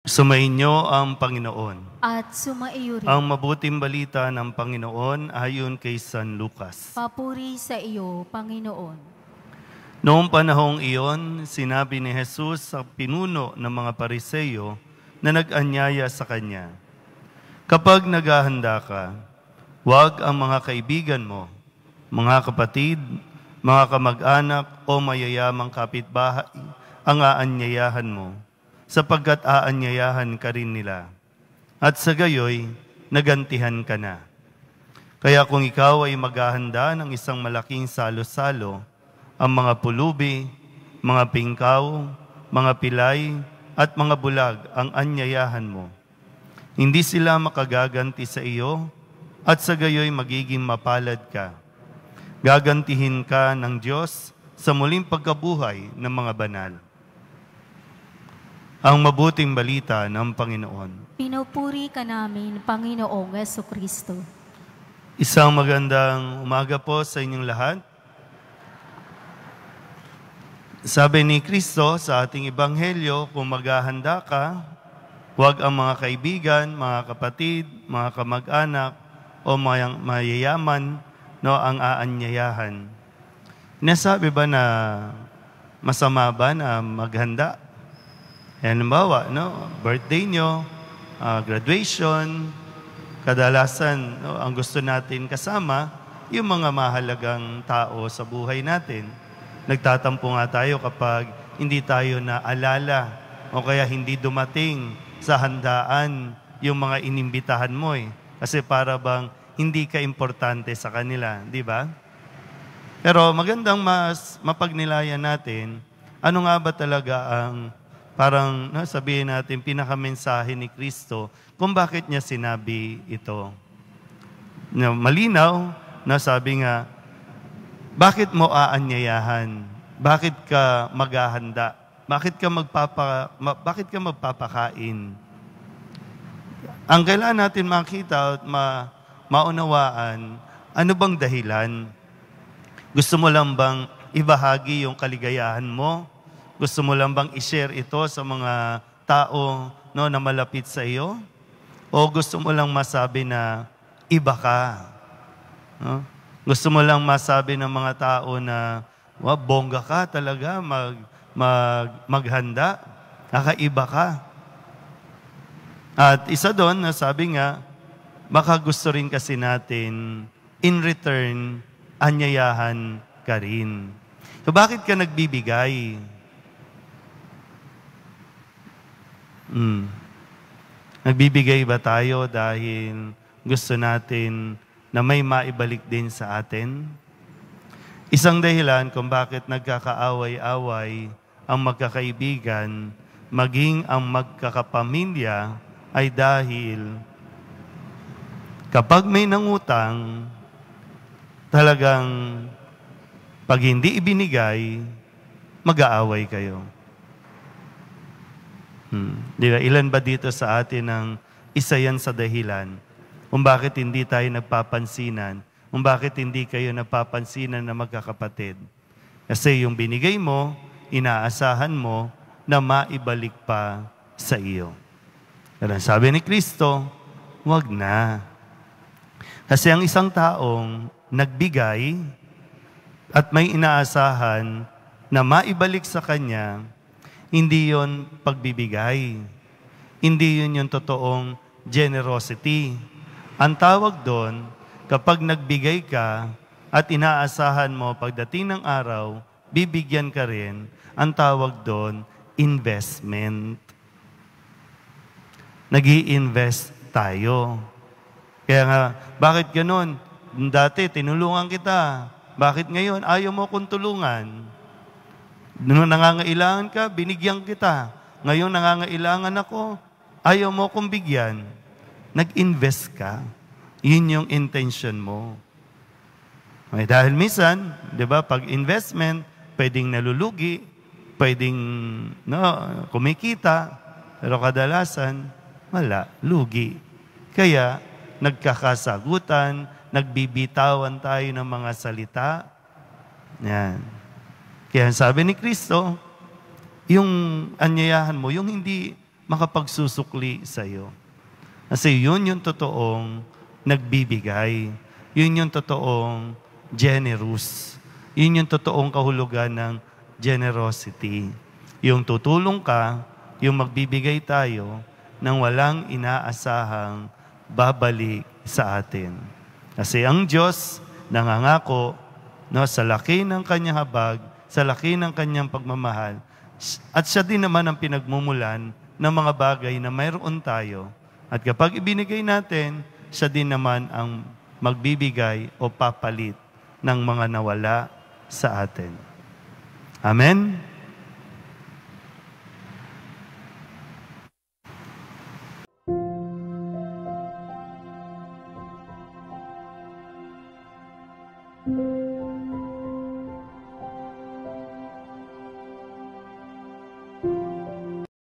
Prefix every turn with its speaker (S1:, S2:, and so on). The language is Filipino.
S1: Sumainyo ang Panginoon.
S2: At sumaiyo rin.
S1: Ang mabuting balita ng Panginoon ayon kay San Lucas.
S2: Papuri sa iyo, Panginoon.
S1: Noong panahong iyon, sinabi ni Jesus sa pinuno ng mga Pariseyo na nag-anyaya sa kanya, "Kapag naghahanda ka, huwag ang mga kaibigan mo, mga kapatid, mga kamag-anak o mayayamang kapitbahay ang aanyayahan mo, sapagkat aanyayahan ka rin nila. At sa gayoy, nagantihan ka na. Kaya kung ikaw ay maghahanda ng isang malaking salo-salo, ang mga pulubi, mga pingkaw, mga pilay, at mga bulag ang anyayahan mo. Hindi sila makagaganti sa iyo, at sa gayoy magiging mapalad ka. Gagantihin ka ng Diyos sa muling pagkabuhay ng mga banal." Ang mabuting balita ng Panginoon.
S2: Pinupuri ka namin, Panginoong Jesucristo.
S1: Isang magandang umaga po sa inyong lahat. Sabi ni Kristo sa ating Ebanghelyo, kung maghahanda ka, huwag ang mga kaibigan, mga kapatid, mga kamag-anak o mayayaman ang aanyayahan. Nasabi ba na masama ba na maghanda? Halimbawa, birthday nyo, graduation, kadalasan ang gusto natin kasama, yung mga mahalagang tao sa buhay natin. Nagtatampo nga tayo kapag hindi tayo naalala o kaya hindi dumating sa handaan yung mga inimbitahan mo Kasi para bang hindi ka importante sa kanila, di ba? Pero magandang mapagnilayan natin, ano nga ba talaga ang parang sabihin natin, pinakamensahe ni Kristo kung bakit niya sinabi ito. Malinaw na sabi nga, bakit mo aanyayahan? Bakit ka maghahanda? Bakit ka magpapakain? Ang kailangan natin makita at maunawaan, ano bang dahilan? Gusto mo lang bang ibahagi yung kaligayahan mo? Gusto mo lang bang i-share ito sa mga tao na malapit sa iyo? O gusto mo lang masabi na iba ka? Gusto mo lang masabi ng mga tao na bongga ka talaga, maghanda, kakaiba ka. At isa doon, sabi nga, baka gusto rin kasi natin, in return, anyayahan ka rin. So bakit ka nagbibigay? Nagbibigay ba tayo dahil gusto natin na may maibalik din sa atin? Isang dahilan kung bakit nagkakaaway-away ang magkakaibigan, maging ang magkakapamilya, ay dahil kapag may nangutang, talagang pag hindi ibinigay, mag-aaway kayo. Di ba? Ilan ba dito sa atin ang isa yan sa dahilan kung bakit hindi tayo nagpapansinan, kung bakit hindi kayo nagpapansinan na magkakapatid? Kasi yung binigay mo, inaasahan mo na maibalik pa sa iyo. Kaya sabi ni Kristo, huwag na. Kasi ang isang taong nagbigay at may inaasahan na maibalik sa kanya, hindi yon pagbibigay. Hindi yun yung totoong generosity. Ang tawag doon, kapag nagbigay ka at inaasahan mo pagdating ng araw, bibigyan ka rin, ang tawag doon, investment. Nag-i-invest tayo. Kaya nga, bakit ganun? Dati, tinulungan kita. Bakit ngayon, ayaw mo kong tulungan? Nung nangangailangan ka, binigyan kita. Ngayon nangangailangan ako, ayaw mo akong bigyan. Nag-invest ka. Yun yung intention mo. Dahil minsan, di ba, pag investment, pwedeng nalulugi, pwedeng kumikita, pero kadalasan, wala, lugi. Kaya, nagkakasagutan, nagbibitawan tayo ng mga salita. Yan. Kaya sabi ni Kristo, yung anyayahan mo, yung hindi makapagsusukli sa iyo. Kasi yun yung totoong nagbibigay. Yun yung totoong generous. Yun yung totoong kahulugan ng generosity. Yung tutulong ka, yung magbibigay tayo nang walang inaasahang babalik sa atin. Kasi ang Diyos nangangako, no, sa laki ng kanyang habag, sa laki ng kanyang pagmamahal, at siya din naman ang pinagmumulan ng mga bagay na mayroon tayo. At kapag ibinigay natin, siya din naman ang magbibigay o papalit ng mga nawala sa atin. Amen?
S3: Thank you.